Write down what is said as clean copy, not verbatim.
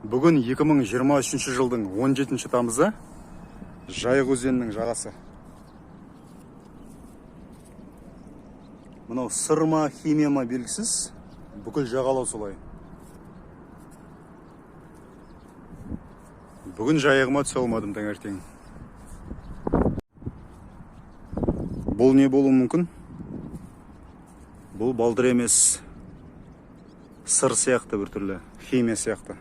Бүгін 2023 жылдың 17 тамызы, Жайық өзенінің жағасы. Мынау сыр ма, химия ма белгісіз, бүкіл жағалау солай. Бүгін жайығыма түсе алмадым таңертең. Бұл не болуы мүмкін? Бұл балдыр емес, сыр сияқты бір түрлі, химия сияқты.